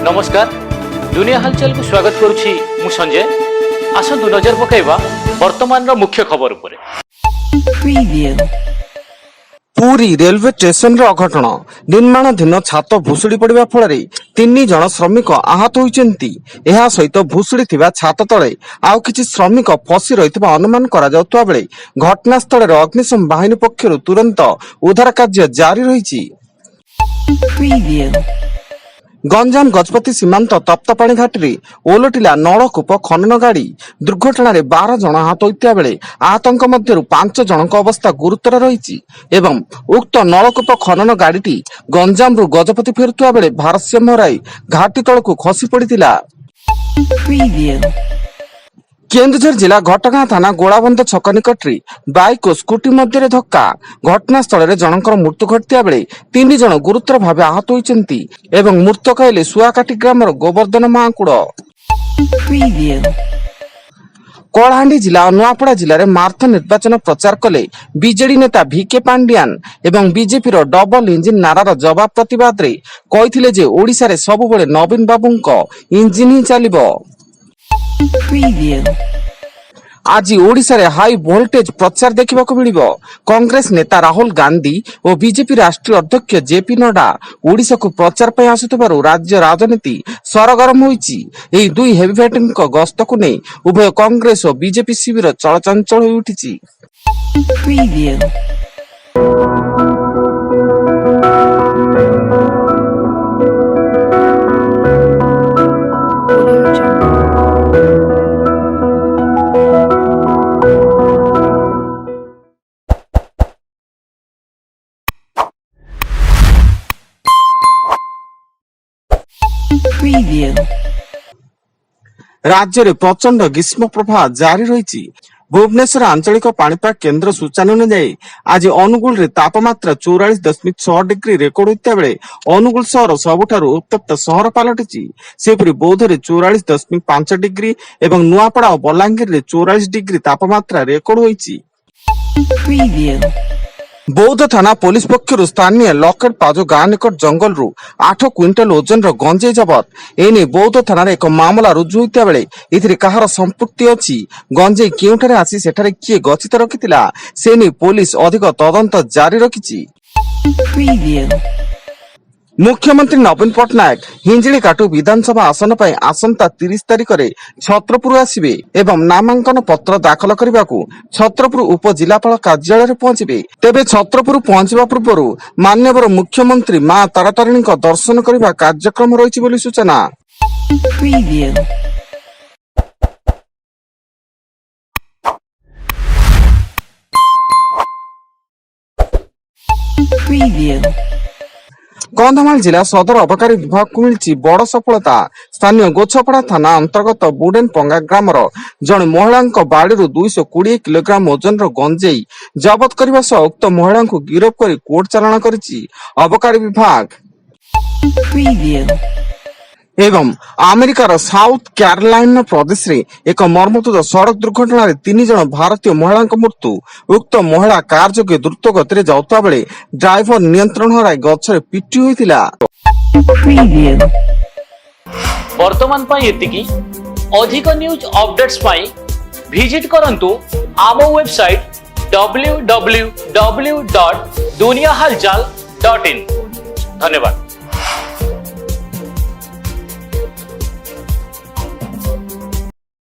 नमस्कार दुनिया हलचल को स्वागत करुछि मु संजय। आसंतु नजर पकाइबा वर्तमान रो मुख्य खबर उपरे। पुरी रेलवे स्टेशन रे अघटन निर्माणाधीन छात भुशुड़ी पड़िबा फल 3 जन श्रमिक आहत होइचंती। एहा सहित भुशुड़ी थिबा छात तळे आउ किछि श्रमिक फसी रहितबा अनुमान करा जाउतबा बेले घटनास्थल रे अग्निशम बाहिनी पक्षरु तुरंत उद्धार कार्य जारी रहिछि। गंजाम गजपति सीमांत तप्तपाणी घाटी ओलटिला नलकूप खनन गाड़ी दुर्घटना 12 जन आहत होइता बेले आहतंक मध्यरु 5 जनक अवस्था गुरुतर रहिछि एवं उक्त नलकूप खनन गाड़ीटी गंजाम रु गजपति फेरुवा बेले भारसाम्य हराई घाटी तळकु खसी पड़ितिला। केन्दुझर जिला घटगां थाना गोलाबंध छक निकटरी बाइक और स्कूटी मध्य धक्का घटनास्थल में जनकर मृत्यु घटिया बेले 3 जन गुरुतर भाव आहत होइचंती एवं मृतक हेले सुआकाटी ग्रामर गोवर्धन महाकुड़। कलाहांडी जिला और नुआपड़ा जिले में मार्थ निर्वाचन प्रचार कले बीजेडी नेता भिके पांडियान एवं बीजेपी रो डबल इंजिन नारार जवाब प्रतिवाद रे कहिथिले जे ओडिसा रे सबुबेले नवीन बाबूंको इंजिन ही चलिबो। आज ओडिशा रे हाई वोल्टेज प्रचार देखा मिलिबो। कांग्रेस नेता राहुल गांधी और बीजेपी राष्ट्रीय अध्यक्ष जेपी नड्डा ओडिशा को प्रचार पे आसुथिबारु राज्य राजनीति सरगरम होईछि। एही दुई हेवीवेटरक गस्त को नै उभय कांग्रेस और बीजेपी शिविर चलचंचल होई उठिछि। राज्य में प्रचंड ग्रीष्म प्रभाव जारी रही। भुवनेश्वर आंचलिक पाणीपाग केन्द्र सूचना अनुसार आज अनुगुल रे तापमात्रा 44.6 डिग्री रेकर्ड होता बेले अनुगुल सहर सबुठारु उत्तप्त सहर पलटिछि। सेपरि बौद्ध रे 44.5 डिग्री एवं नुआपड़ा और बलांगीर रे 44 डिग्री तापमात्रा रेकर्ड होइछि। बौद्ध थाना पुलिस पक्षरु स्थानीय लकेट पाजो गां निकट जंगल रु 8 क्विंटल ओजन रो गंजेई जबत। एने बौद्ध थाना रे एक मामला रुजु होइता बेले इथिरे कहार संपृक्ति अछि, गंजेई केउठारे आसी सेठारे किए गचित रखितिला सेने पुलिस अधिक तदंत जारी रखिछि। मुख्यमंत्री नवीन पट्टनायक हिंजिलीकाटु विधानसभा आसन पर आसंता 30 तारिख में छत्रपुर आसिबे एवं नामांकन पत्र दाखल करने छत्रपुर उपजिलापाल कार्यालय में पहुंचे। तेबे छत्रपुर पहुंचवा पूर्व माननीय मुख्यमंत्री मां तारातारिणी दर्शन करने कार्यक्रम रही बोली सूचना। कंधमाल जिला सदर अबकारी विभाग को मिली बड़ सफलता। स्थानीय गोछपड़ा थाना अंतर्गत बुडेन पंगा ग्रामर जन महिला बाड़ी 220 किलोग्राम ओजन गंजेई जबत करने सह उक्त महिला को गिरफ्त कर कोर्ट चालाण करिछि अबकारी विभाग। एवं अमेरिकार साउथ कैरोलाइना प्रदेश रे एक मर्मन्तुद सड़क दुर्घटना 3 जन भारतीय महिला मृत्यु। उक्त महिला कार जोगे द्रुत गति जाउता बेले ड्राइवर नियंत्रण हराई गछरे पिटी होइतिला। वर्तमान पाई एतिकी अधिक न्यूज अपडेट्स पाई विजिट करंतु आम वेबसाइट www.duniyahalchal.in। धन्यवाद।